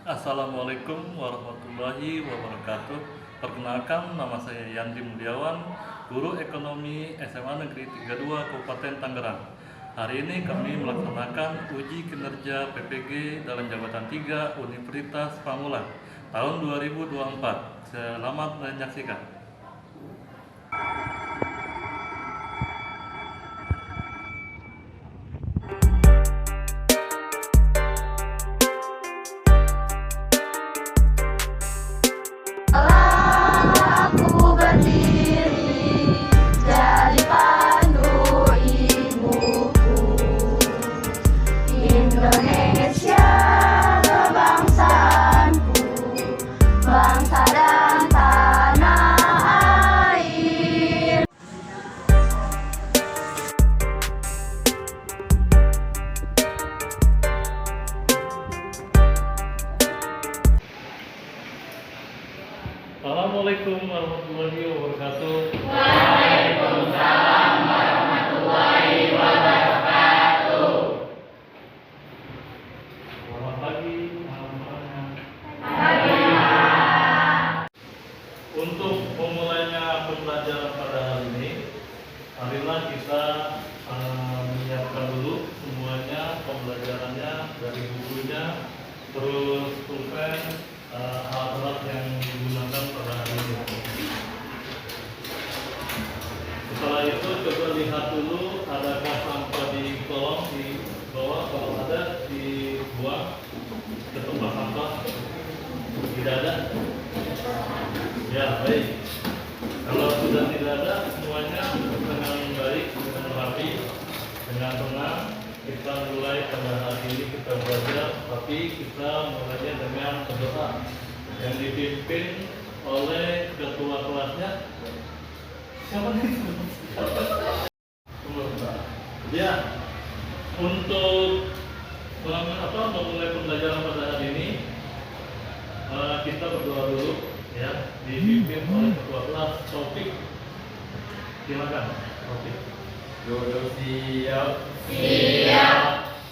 Assalamualaikum warahmatullahi wabarakatuh. Perkenalkan, nama saya Yandi Mulyawan, Guru Ekonomi SMA Negeri 32 Kabupaten Tangerang. Hari ini kami melaksanakan uji kinerja PPG dalam jabatan 3 Universitas Pamulang tahun 2024. Selamat menyaksikan. Aku berdiri jadi pandu ibuku, Indonesia kebangsaanku, bangsa dan tanah air. Assalamualaikum warahmatullahi wabarakatuh. Waalaikumsalam warahmatullahi wabarakatuh. Selamat pagi, semuanya. Untuk memulainya pembelajaran pada hari ini, marilah kita menyiapkan dulu semuanya pembelajarannya dari bukunya, terus pulpen, alat-alat yang digunakan pada hari ini. Setelah itu coba lihat dulu adakah sampah di kolong di bawah, kalau ada dibuang ke tempat sampah. Tidak ada? Ya, baik. Kalau sudah tidak ada, semuanya dengan baik, dengan rapi, dengan tenang, kita mulai pada hari ini kita belajar, tapi kita mulainya dengan berdoa yang dipimpin oleh ketua kelasnya. Siapa nih? Ya, untuk memulai pembelajaran pada hari ini, kita berdoa dulu, ya, dipimpin oleh ketua kelas Taufik. Silakan, Taufik. Duduk siap. Siap.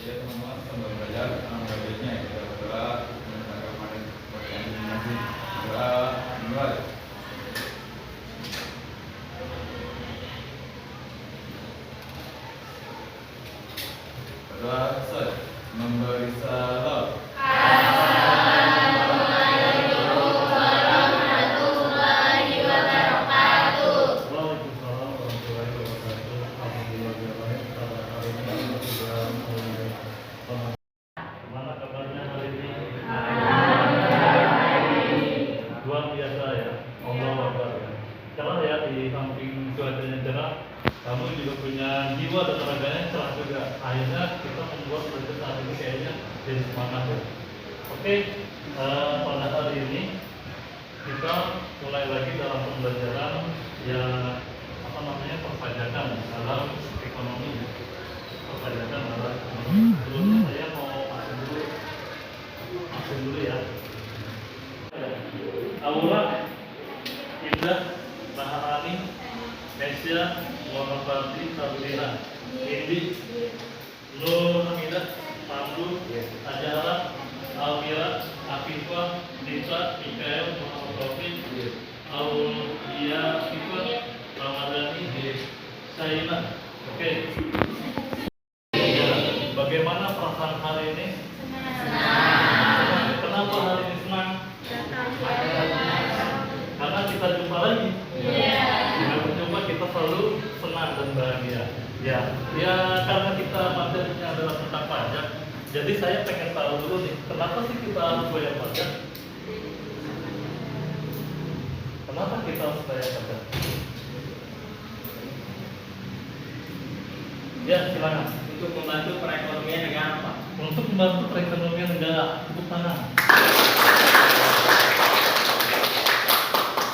Ya teman-teman, sambil belajar baiknya kita berdoa kepada pertanyaan nanti. Doa dimulai. Berdoa selesai. Memberi salam. Waalaikumsalam warahmatullahi wabarakatuh. Alhamdulillah baik. Pada hari ini sudah mulai. Gimana kabarnya hari ini? Luar biasa ya. Allah Akbar ya. Cerah ya, di samping cuacanya cerah, kamu juga punya jiwa dan tenaganya cerah juga. Akhirnya kita membuat belajar saat ini kayaknya jadi semangat ya. Oke, pada hari ini kita mulai lagi dalam pembelajaran yang perpajakan dalam ekonomi. Perpajakan dalam ekonomi. Sebelumnya saya mau absen dulu ya. Aura, Indah, Maharani, Mesya, Muhammad Fadli, Sabrina, Indi, Nur Hamidah, Pandu, Ajara, Almira, Afifah, Dita, Mikael, Muhammad Taufik, Aulia, Sifat, Ramadhani, Saina. Oke. Ya, bagaimana perasaan hari ini? Senang. Kenapa hari ini senang? Karena kita jumpa lagi. Dengan berjumpa kita selalu senang dan bahagia. Ya, karena kita materinya adalah tentang pajak. Jadi saya pengen tahu dulu nih, kenapa sih kita harus bayar pajak? Kenapa kita harus bayar pajak? Ya, silakan. Untuk membantu perekonomian negara, Pak. Untuk membantu perekonomian negara, tepuk tangan.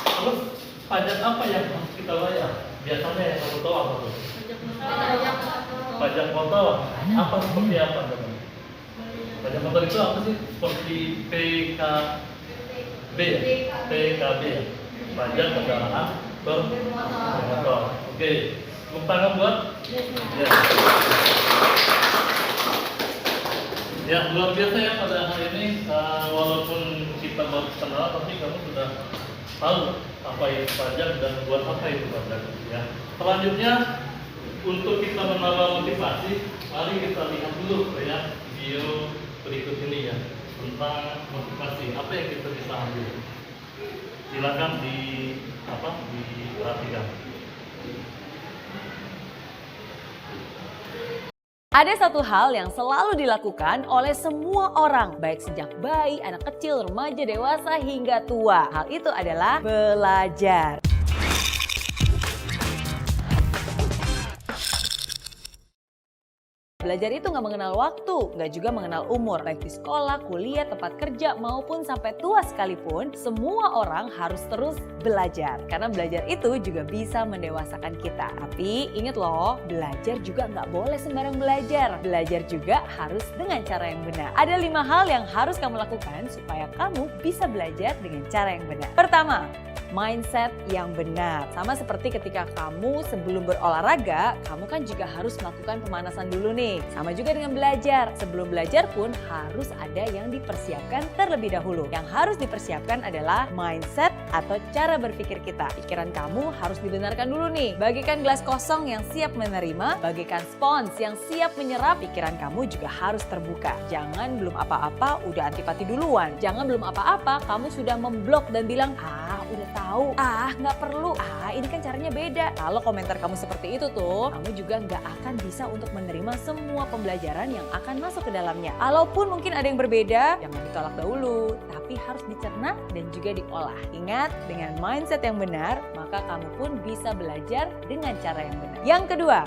Terus pajak apa yang harus kita bayar? Biasanya yang kamu tahu apa tuh? Pajak motor. Apa seperti apa teman? Pajak motor itu apa sih? Seperti PKB, PKB, pajak kendaraan bermotor. Oke, tepuk tangan buat. Ya. Ya, luar biasa ya pada hari ini. Walaupun kita baru kenal, tapi kamu sudah tahu apa itu pajak dan buat apa itu pajak. Ya. Selanjutnya, untuk kita menambah motivasi, mari kita lihat dulu ya video berikut ini ya tentang motivasi. Apa yang kita bisa ambil? Silakan diperhatikan. Ada satu hal yang selalu dilakukan oleh semua orang, baik sejak bayi, anak kecil, remaja, dewasa, hingga tua. Hal itu adalah belajar. Belajar itu nggak mengenal waktu, nggak juga mengenal umur. Baik di sekolah, kuliah, tempat kerja, maupun sampai tua sekalipun, semua orang harus terus belajar. Karena belajar itu juga bisa mendewasakan kita. Tapi ingat loh, belajar juga nggak boleh sembarang belajar. Belajar juga harus dengan cara yang benar. Ada 5 hal yang harus kamu lakukan supaya kamu bisa belajar dengan cara yang benar. Pertama, mindset yang benar. Sama seperti ketika kamu sebelum berolahraga, kamu kan juga harus melakukan pemanasan dulu nih. Sama juga dengan belajar. Sebelum belajar pun harus ada yang dipersiapkan terlebih dahulu. Yang harus dipersiapkan adalah mindset atau cara berpikir kita. Pikiran kamu harus dibenarkan dulu nih. Bagikan gelas kosong yang siap menerima, bagikan spons yang siap menyerap. Pikiran kamu juga harus terbuka. Jangan belum apa-apa udah antipati duluan. Jangan belum apa-apa kamu sudah memblok dan bilang, udah tahu, nggak perlu, ini kan caranya beda. Kalau komentar kamu seperti itu tuh, kamu juga nggak akan bisa untuk menerima semua pembelajaran yang akan masuk ke dalamnya. Walaupun mungkin ada yang berbeda, jangan ditolak dahulu, tapi harus dicerna dan juga diolah. Ingat, dengan mindset yang benar, maka kamu pun bisa belajar dengan cara yang benar. Yang kedua,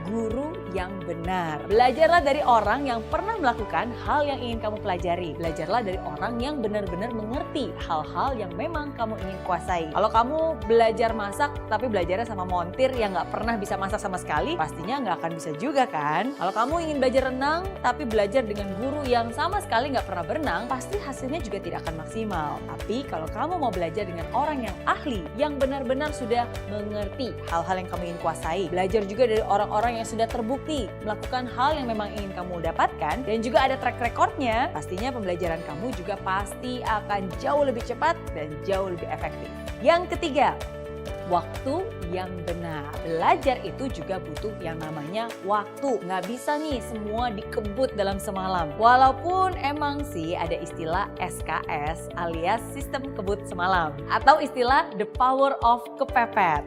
guru yang benar. Belajarlah dari orang yang pernah melakukan hal yang ingin kamu pelajari. Belajarlah dari orang yang benar-benar mengerti hal-hal yang memang kamu ingin kuasai. Kalau kamu belajar masak tapi belajarnya sama montir yang nggak pernah bisa masak sama sekali, pastinya nggak akan bisa juga kan? Kalau kamu ingin belajar renang tapi belajar dengan guru yang sama sekali nggak pernah berenang, pasti hasilnya juga tidak akan maksimal. Tapi kalau kamu mau belajar dengan orang yang ahli, yang benar-benar sudah mengerti hal-hal yang kamu ingin kuasai, belajar juga dari orang-orang yang sudah terbukti melakukan hal yang memang ingin kamu dapatkan dan juga ada track recordnya, pastinya pembelajaran kamu juga pasti akan jauh lebih cepat dan jauh lebih efektif. Yang ketiga, waktu yang benar. Belajar itu juga butuh yang namanya waktu. Nggak bisa nih semua dikebut dalam semalam. Walaupun emang sih ada istilah SKS alias sistem kebut semalam. Atau istilah the power of kepepet.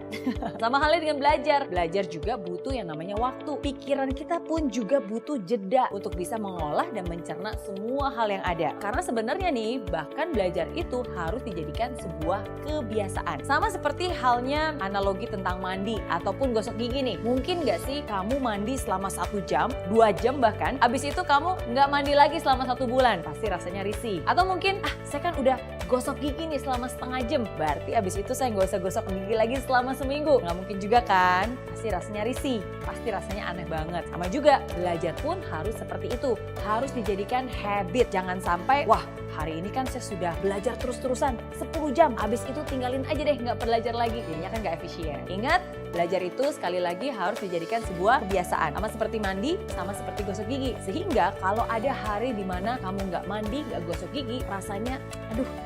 Sama halnya dengan belajar. Belajar juga butuh yang namanya waktu. Pikiran kita pun juga butuh jeda untuk bisa mengolah dan mencerna semua hal yang ada. Karena sebenarnya nih, bahkan belajar itu harus dijadikan sebuah kebiasaan. Sama seperti halnya analogi tentang mandi ataupun gosok gigi nih. Mungkin nggak sih kamu mandi selama 1 jam, 2 jam bahkan, abis itu kamu nggak mandi lagi selama 1 bulan? Pasti rasanya risih. Atau mungkin, saya kan udah gosok gigi nih selama setengah jam, berarti abis itu saya nggak usah gosok gigi lagi selama seminggu. Nggak mungkin juga kan? Pasti rasanya risih, pasti rasanya aneh banget. Sama juga, belajar pun harus seperti itu. Harus dijadikan habit. Jangan sampai, hari ini kan saya sudah belajar terus-terusan 10 jam, abis itu tinggalin aja deh, nggak belajar lagi. Jadinya kan nggak efisien. Ingat, belajar itu sekali lagi harus dijadikan sebuah kebiasaan. Sama seperti mandi, sama seperti gosok gigi. Sehingga kalau ada hari di mana kamu nggak mandi, nggak gosok gigi, rasanya,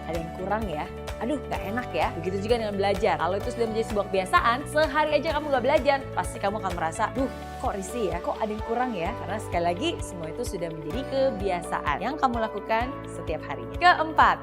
ada yang kurang ya. Nggak enak ya. Begitu juga dengan belajar. Kalau itu sudah menjadi sebuah kebiasaan, sehari aja kamu nggak belajar, pasti kamu akan merasa, kok risih ya, kok ada yang kurang ya. Karena sekali lagi, semua itu sudah menjadi kebiasaan yang kamu lakukan setiap harinya. Keempat,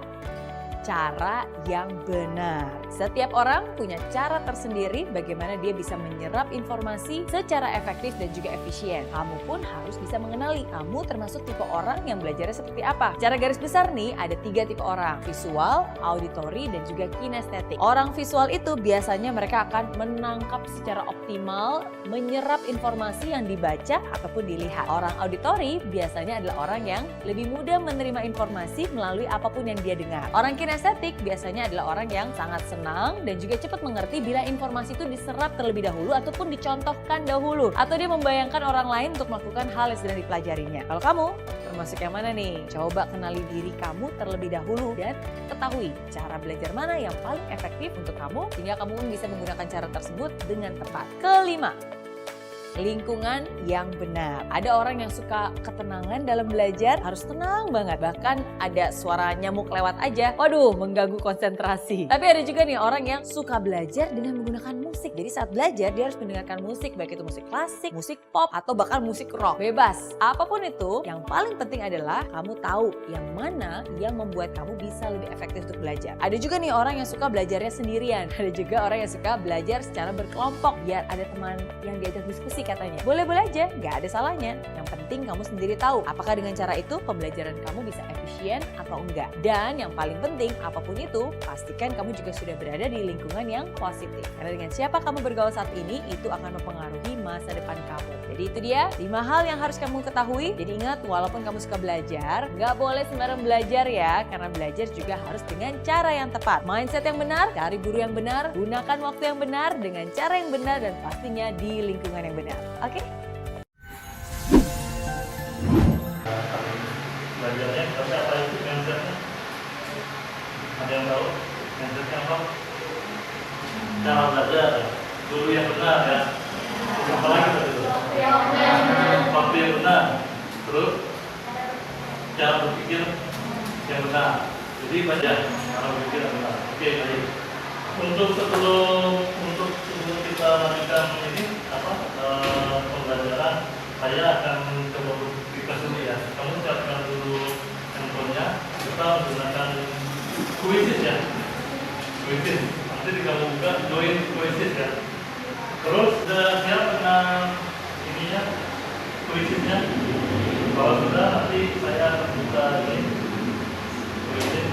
cara yang benar. Setiap orang punya cara tersendiri bagaimana dia bisa menyerap informasi secara efektif dan juga efisien. Kamu pun harus bisa mengenali kamu termasuk tipe orang yang belajarnya seperti apa. Secara garis besar nih ada 3 tipe orang, visual, auditory, dan juga kinestetik. Orang visual itu biasanya mereka akan menangkap secara optimal, menyerap informasi yang dibaca ataupun dilihat. Orang auditory biasanya adalah orang yang lebih mudah menerima informasi melalui apapun yang dia dengar. Orang kinestetik biasanya adalah orang yang sangat senang dan juga cepat mengerti bila informasi itu diserap terlebih dahulu ataupun dicontohkan dahulu. Atau dia membayangkan orang lain untuk melakukan hal yang sedang dipelajarinya. Kalau kamu termasuk yang mana nih? Coba kenali diri kamu terlebih dahulu dan ketahui cara belajar mana yang paling efektif untuk kamu sehingga kamu pun bisa menggunakan cara tersebut dengan tepat. Kelima, lingkungan yang benar. Ada orang yang suka ketenangan dalam belajar, harus tenang banget. Bahkan ada suara nyamuk lewat aja, waduh mengganggu konsentrasi. Tapi ada juga nih orang yang suka belajar dengan menggunakan musik. Jadi saat belajar dia harus mendengarkan musik, baik itu musik klasik, musik pop, atau bahkan musik rock. Bebas. Apapun itu, yang paling penting adalah kamu tahu yang mana yang membuat kamu bisa lebih efektif untuk belajar. Ada juga nih orang yang suka belajarnya sendirian. Ada juga orang yang suka belajar secara berkelompok biar ada teman yang diajak diskusi katanya. Boleh-boleh aja, gak ada salahnya. Yang penting kamu sendiri tahu apakah dengan cara itu pembelajaran kamu bisa efisien atau enggak. Dan yang paling penting apapun itu, pastikan kamu juga sudah berada di lingkungan yang positif. Karena dengan siapa kamu bergaul saat ini, itu akan mempengaruhi masa depan kamu. Jadi itu dia 5 hal yang harus kamu ketahui. Jadi ingat, walaupun kamu suka belajar, gak boleh sembarang belajar ya. Karena belajar juga harus dengan cara yang tepat. Mindset yang benar, cari guru yang benar, gunakan waktu yang benar, dengan cara yang benar, dan pastinya di lingkungan yang benar. Oke? Belajarnya tapi apa itu mindsetnya? Ada yang tahu mindsetnya apa? Cara belajar, guru yang benar ya. Apa lagi tadi itu? Waktu yang benar. Terus cara berpikir yang benar. Jadi baca cara berpikir yang benar. Oke, baik. Untuk sebelum kita lanjutkan ini pembelajaran, saya akan coba berikan dulu ya. Kamu siapkan dulu handphonenya. Kita menggunakan quizzes ya. Quizzes. Nanti kamu buka join quizzes ya. Terus sudah siap dengan ininya, quizzesnya. Kalau sudah, nanti saya akan buka ini quizzes.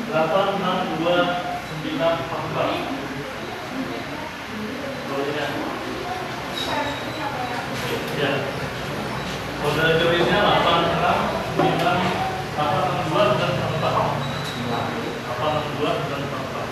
Delapan enam dua sembilan empat. Bolehnya. Ya. Kode joinnya 86 9 862 dan 44. 862 dan 44.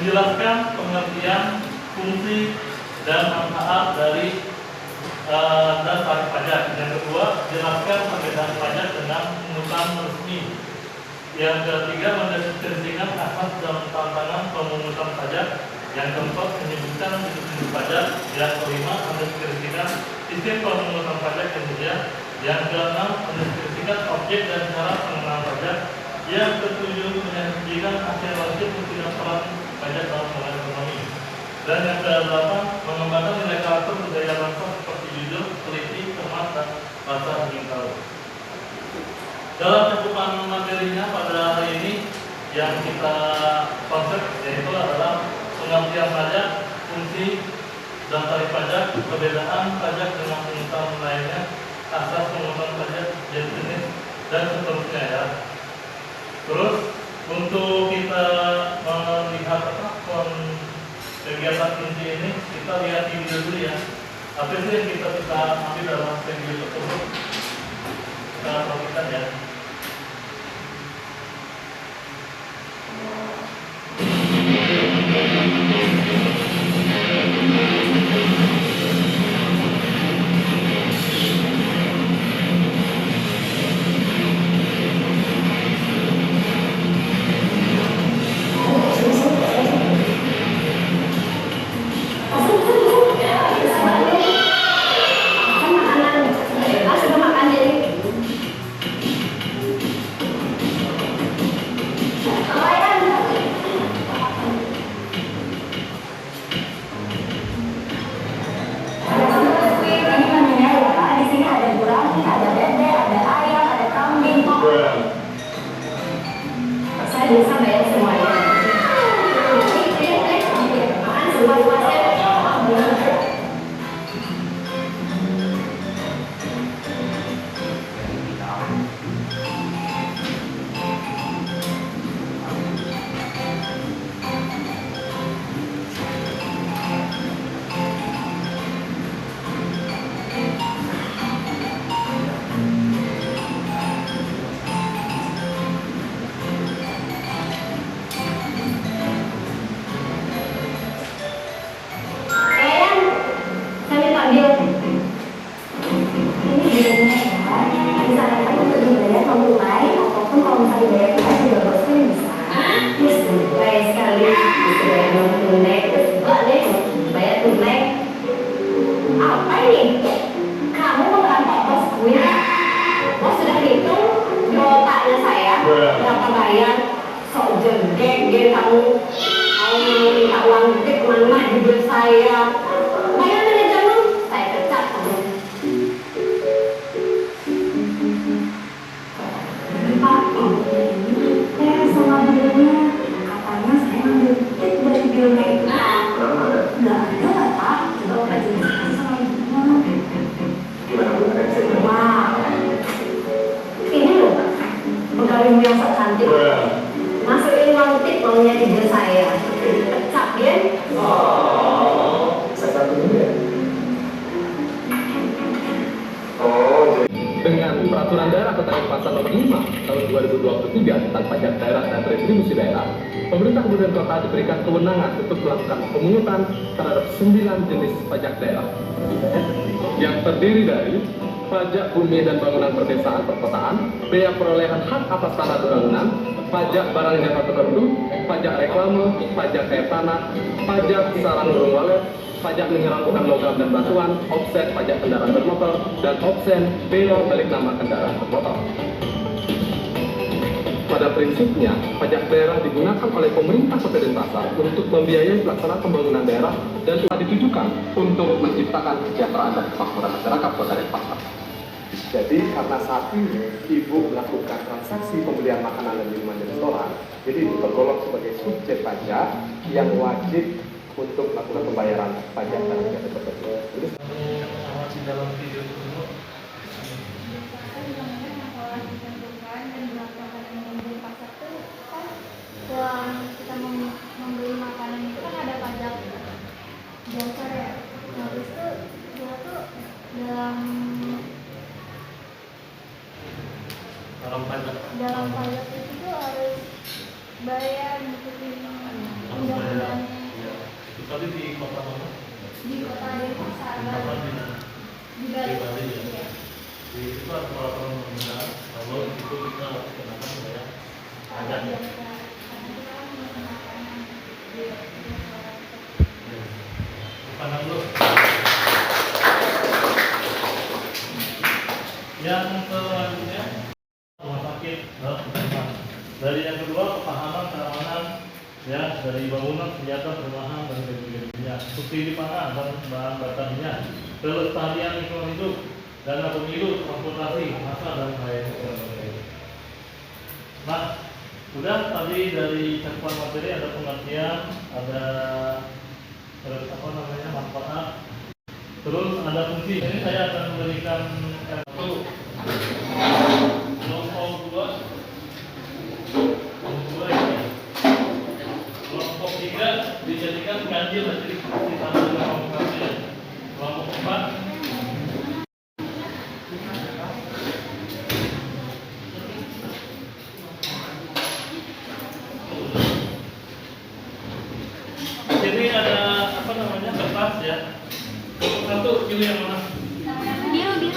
Menjelaskan pengertian, fungsi, dan manfaat dari dan tarif pajak. Yang kedua, jelaskan perbedaan pajak dengan pungutan resmi. Yang ketiga, mendeskripsikan asas dan tantangan pemungutan pajak. Yang keempat, menyebutkan institusi pajak. Yang kelima, mendeskripsikan sistem pemungutan pajak yang Yang keenam, mendeskripsikan objek dan cara pengenaan pajak. Yang ketujuh, menyajikan hasil tidak peran pajak dalam pengelolaan ekonomi. Dan yang kedelapan, mengembangkan nilai karakter budaya bangsa seperti jujur, teliti, cermat, dan rasa ingin tahu. Dalam cakupan materinya pada hari ini yang kita konsep yaitu adalah pengertian pajak, fungsi dan tarif pajak, perbedaan pajak dengan pengetahuan lainnya, asas pengurusan pajak, jenis dan seterusnya ya. Terus untuk kita melihat kegiatan inti ini, kita lihat video dulu ya. Apa sih yang kita bisa ambil dalam video tersebut? Kita perhatikan ya. Saya bisa bayar semuanya. Makan semuanya. Apa ini? Kamu merampok bos gue? Bos sudah hitung otaknya saya berapa bayar? Sok jengkek kamu mau minta uang gede kemana di duit saya? Bayar manajermu, saya pecat kamu. Pak, saya sama bilnya katanya saya ambil tip dari bilnya itu. Nggak ada lah Pak, coba Pak jelaskan sama ibunya. Wah, ini loh pegawai yang sok cantik. Masukin uang tip maunya di bil saya. Pecah ya? Saya satu dulu ya. Dengan Peraturan Daerah Kota Denpasar Nomor 5 Tahun 2023 tentang pajak daerah dan retribusi daerah, pemerintah Kabupaten Kota diberikan kewenangan untuk melakukan pemungutan terhadap 9 jenis pajak daerah yang terdiri dari pajak bumi dan bangunan perdesaan perkotaan, bea perolehan hak atas tanah bangunan, pajak barang jasa tertentu, pajak reklame, pajak air tanah, pajak sarang burung walet, pajak menyerangkan logam dan batuan, offset pajak kendaraan bermotor, dan offset bea balik nama kendaraan bermotor. Pada prinsipnya, pajak daerah digunakan oleh pemerintah Kota Denpasar untuk membiayai pelaksanaan pembangunan daerah dan telah ditujukan untuk menciptakan kesejahteraan dan kemakmuran masyarakat Kota Denpasar. Jadi karena saat ini ibu melakukan transaksi pembelian makanan dan minuman di restoran, jadi ibu tergolong sebagai subjek pajak yang wajib untuk melakukan pembayaran pajak terhadap jasa tersebut. Jadi Informasi dalam video tersebut. Kita membeli makanan itu kan ada pajak dasar ya. Habis itu dia tuh dalam pajak itu tuh harus bayar ngikutin undang-undangnya. Tapi di kota mana? Di kota Denpasar. Di Bali ya. Iya. Di situ ada peraturan undang-undang. Kalau itu kita kenakan bayar pajak. Pandang dulu. Yang selanjutnya rumah sakit. Dari yang kedua ketahanan keamanan ya, dari bangunan, senjata, perumahan dan sebagainya. Subsidi pangan dan bahan bakar minyak, kelestarian lingkungan hidup, dana pemilu, transportasi, masa dan lain-lain. Nah, sudah tadi dari cakupan materi ada pengertian, ada apa namanya manfaat, terus ada fungsi. Ini saya akan memberikan satu kelompok dua ini. Kelompok 3 dijadikan ganjil menjadi ditambah dengan kelompok 4. Kelompok 4 sini ada apa namanya kertas ya. Kelompok 1 pilih yang mana? Biru.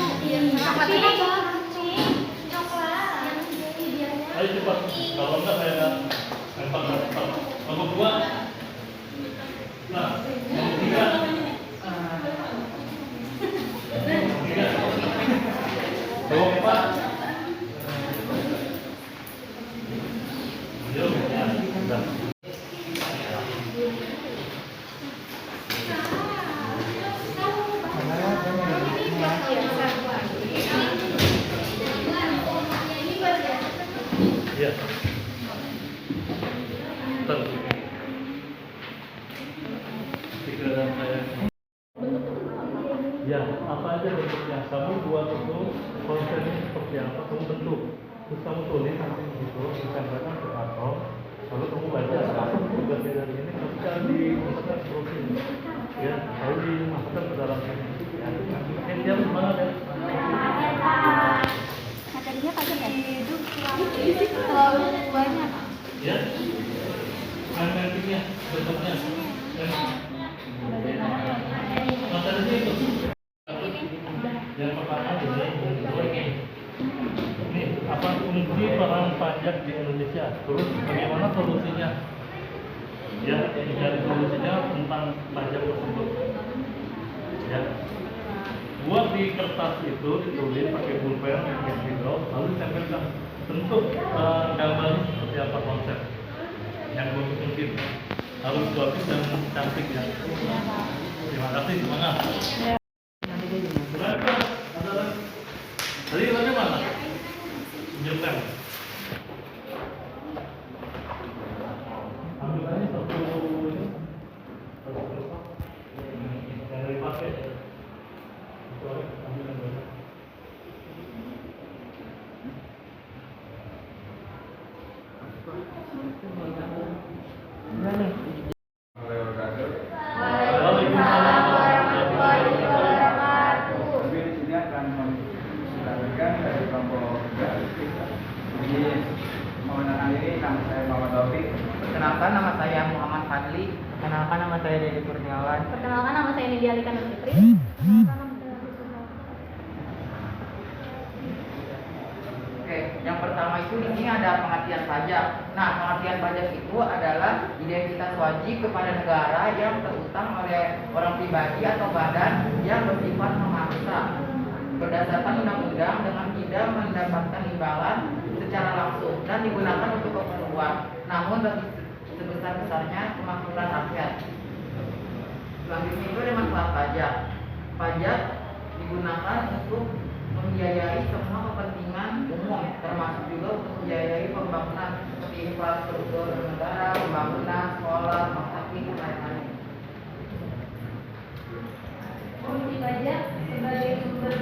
Tapi coklat. Ayo cepat. Kalau enggak saya lempar. Kelompok 2. Nah, kelompok 3. Kelompok 4. Yuk, ya, sudah. Ya. Betul. Pikiran saya. Ya, apa aja bentuknya? Kamu buat itu konsepnya seperti apa? Kamu bentuk. Terus kamu tulis nanti itu, ditempelkan ke karton. Lalu kamu baca apa tugasnya dari ini. Nanti kan dimasukkan ke prosin. Ya, lalu dimasukkan ke dalam ini. Ya, semangat ya. Materinya pakai itu terlalu banyak. Ya, nantinya bentuknya. Materinya itu. Yang pertama ini apa fungsi peran pajak di Indonesia? Terus bagaimana solusinya? Ya, mencari solusinya tentang pajak tersebut. Ya. Buat di kertas itu ditulis pakai pulpen, pakai spidol, lalu ditempelkan bentuk gambarnya seperti apa konsep yang bagus mungkin, harus bagus dan cantik ya. Terima kasih, semangat. Tadi tadi mana? Jempel. Ambil aja satu ini. Yang dari pakai. Kami di sini akan menjelaskan dari kelompok 3. Jadi mengenalkan diri, nama saya Muhammad Taufik. Perkenalkan, nama saya Muhammad Fadli. Perkenalkan, nama saya Dedi Kurniawan. Perkenalkan, nama saya Nidia Alika Nurfitri. Oke, yang pertama itu di sini ada pengertian pajak. Nah, pengertian pajak itu adalah identitas wajib kepada negara yang terutang oleh orang pribadi atau badan yang bersifat memaksa berdasarkan undang-undang dengan tidak mendapatkan imbalan secara langsung dan digunakan untuk keperluan, namun bagi sebesar-besarnya kemakmuran rakyat. Selanjutnya itu ada manfaat pajak. Pajak digunakan untuk membiayai semua kepentingan umum, termasuk juga untuk membiayai pembangunan seperti infrastruktur negara, pembangunan sekolah, rumah sakit, dan lain-lain. Fungsi pajak sebagai sumber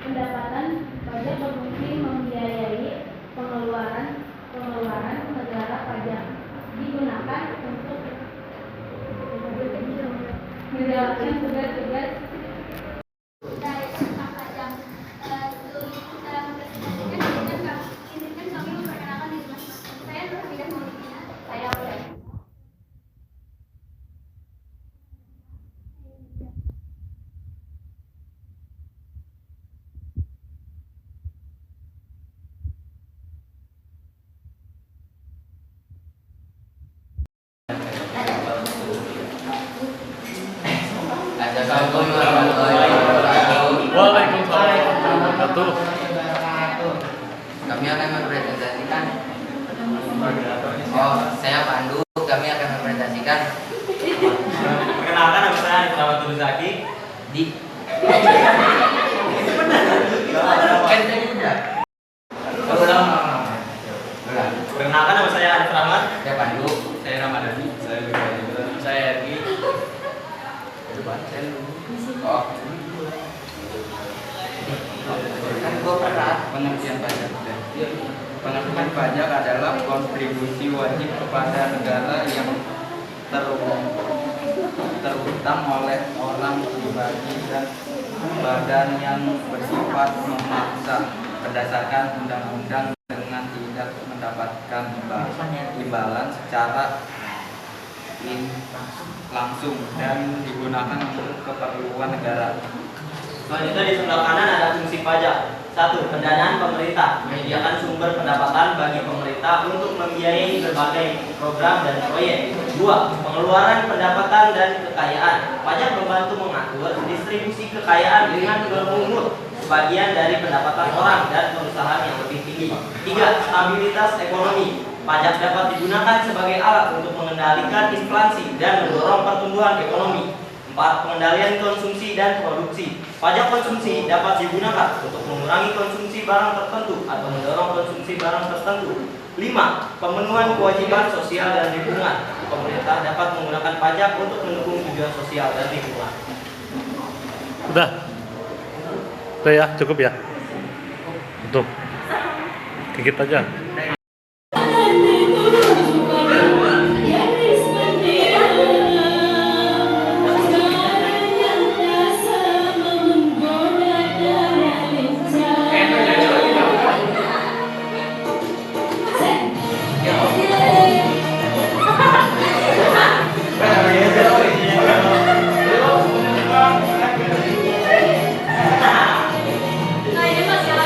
pendapatan, pajak berfungsi membiayai pengeluaran negara. Pajak digunakan untuk menjalankan tugas-tugas dari tentang pajak. Dalam presentasinya izinkan kami memperkenalkan diri masing-masing. Saya Nur Hamidah Maulidina. Saya boleh. Assalamualaikum warahmatullahi wabarakatuh. Waalaikumsalam. Kami akan mempresentasikan. Oh, saya Pandu. Kami akan mempresentasikan. Perkenalkan, nama saya Arif Rahmatul Zaki. Di. Kan tadi udah. Ulang. Perkenalkan, nama saya Arif Rahmat. Saya Pandu. Saya Ramadhani. Saya Bima. Saya Ergi. Oh. Kan gua pernah. Pengertian pajak. Pengertian pajak adalah kontribusi wajib kepada negara yang terutang oleh orang pribadi dan badan yang bersifat memaksa berdasarkan undang-undang dengan tidak mendapatkan imbalan secara langsung dan digunakan untuk keperluan negara. Selanjutnya di sebelah kanan ada fungsi pajak. 1. Pendanaan pemerintah menyediakan sumber pendapatan bagi pemerintah untuk membiayai berbagai program dan proyek. 2. Pengeluaran pendapatan dan kekayaan. Pajak membantu mengatur distribusi kekayaan dengan memungut sebagian dari pendapatan orang dan perusahaan yang lebih tinggi. 3. Stabilitas ekonomi. Pajak dapat digunakan sebagai alat untuk mengendalikan inflasi dan mendorong pertumbuhan ekonomi. 4. Pengendalian konsumsi dan produksi. Pajak konsumsi dapat digunakan untuk mengurangi konsumsi barang tertentu atau mendorong konsumsi barang tertentu. 5. Pemenuhan kewajiban sosial dan lingkungan. Pemerintah dapat menggunakan pajak untuk mendukung tujuan sosial dan lingkungan. Udah ya, cukup ya. Tutup. Gigit aja. Nah, ini Mas ya.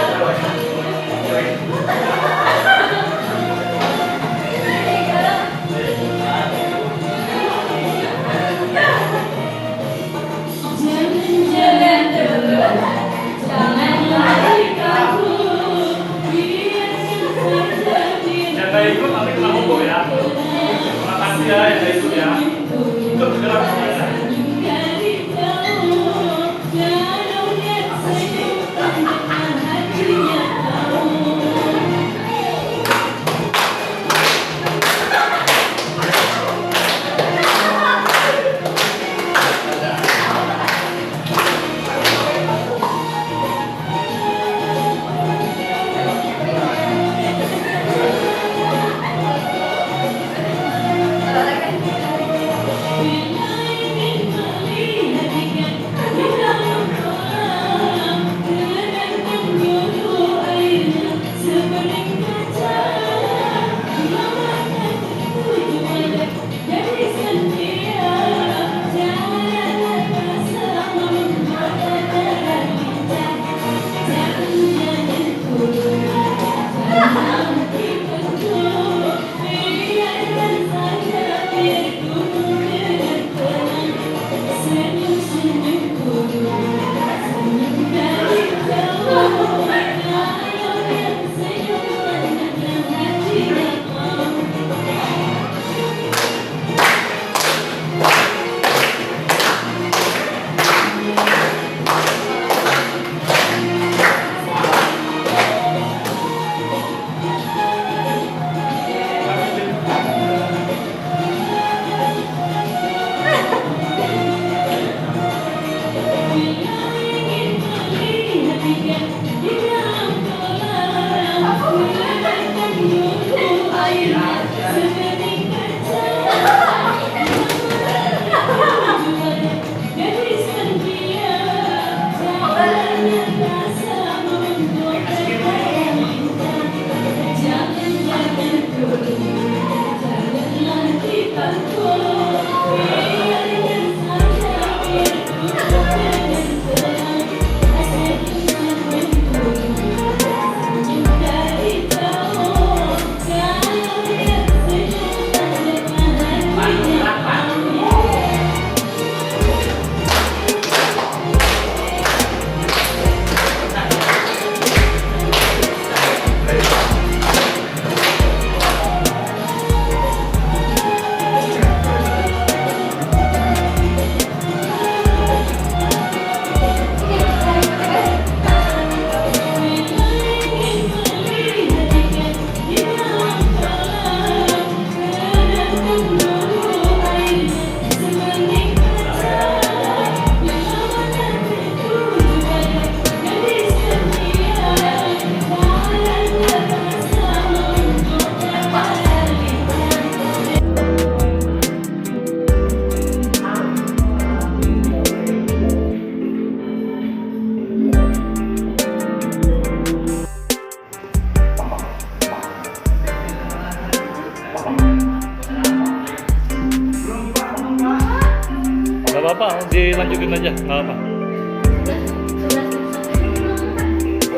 lanjutin aja, nggak apa.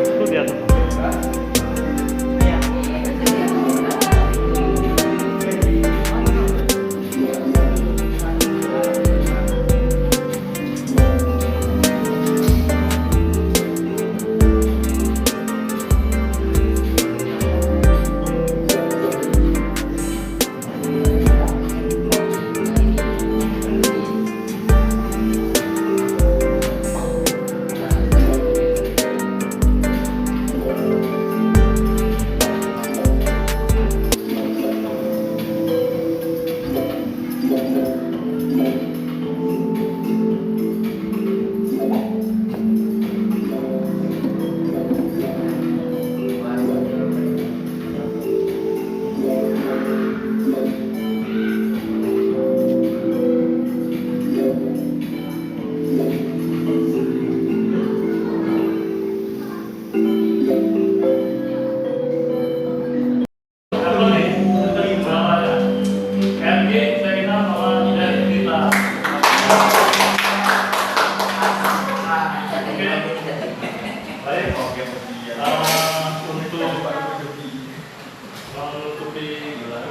Itu di atas.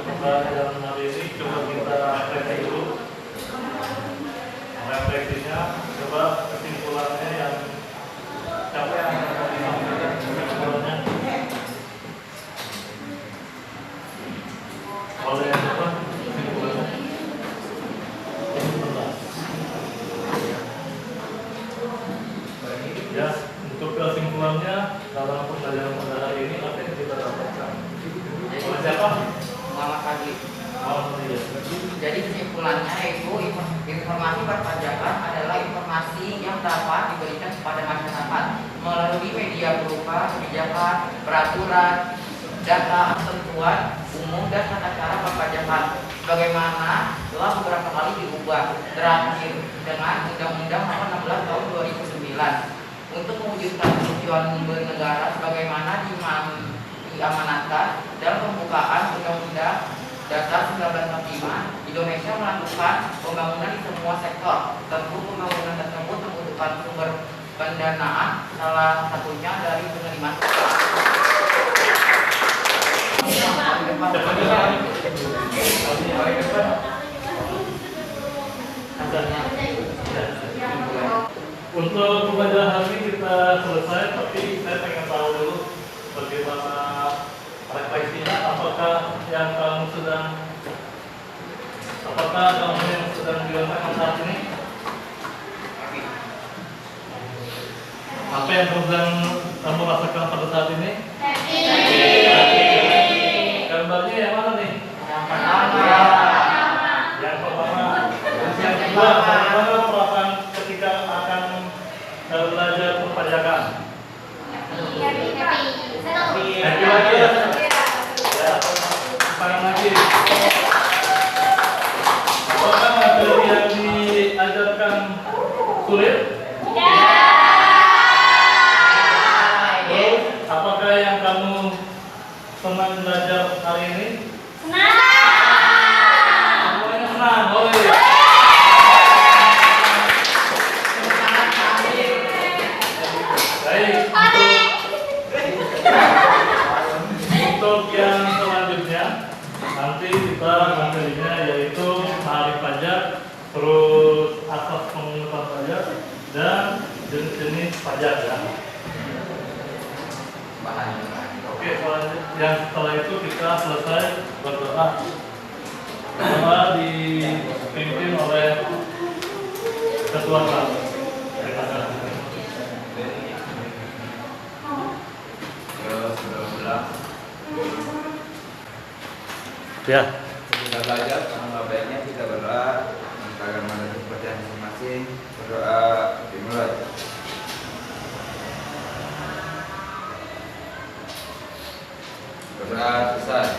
Pembelajaran hari ini coba kita refleksi dulu. Refleksinya, coba kesimpulannya yang siapa yang akan disampaikan kesimpulannya? Boleh apa kesimpulannya? Ya, untuk kesimpulannya dalam pembelajaran pada hari ini apa yang kita dapatkan? Oleh siapa? Selamat pagi. Jadi kesimpulannya yaitu informasi perpajakan adalah informasi yang dapat diberikan kepada masyarakat melalui media berupa kebijakan, peraturan, data, ketentuan umum dan tata cara perpajakan. Bagaimana telah beberapa kali diubah terakhir dengan Undang-Undang Nomor 16 Tahun 2009 untuk mewujudkan tujuan bernegara sebagaimana diamanatkan dalam pembukaan Undang-Undang Dasar 1945. Indonesia melakukan pembangunan di semua sektor. Tentu pembangunan tersebut membutuhkan sumber pendanaan, salah satunya dari penerimaan. Untuk pembelajaran hari ini kita selesai, tapi saya pengen tahu dulu bagaimana refleksinya. Apakah yang kamu sedang dirasakan saat ini? Apa yang kamu rasakan pada saat ini? Gambarnya yang mana nih? Yang pertama. Yang kedua, bagaimana perasaan ketika akan belajar perpajakan? Happy lagi ya? Ya, sekarang lagi. Apakah materi yang diajarkan sulit? Apakah yang kamu senang belajar hari ini? Semuanya senang. Oh iya. Baik. Untuk yang selanjutnya nanti kita materinya yaitu tarif pajak, terus asas pemungutan pajak dan jenis-jenis pajak ya. Oke, setelah itu kita selesai berdoa. Doa dipimpin oleh ketua kelas. Ya. Kita belajar, sama baiknya kita berdoa agar mendapat kepercayaan masing-masing. Berdoa dimulai. Berdoa selesai.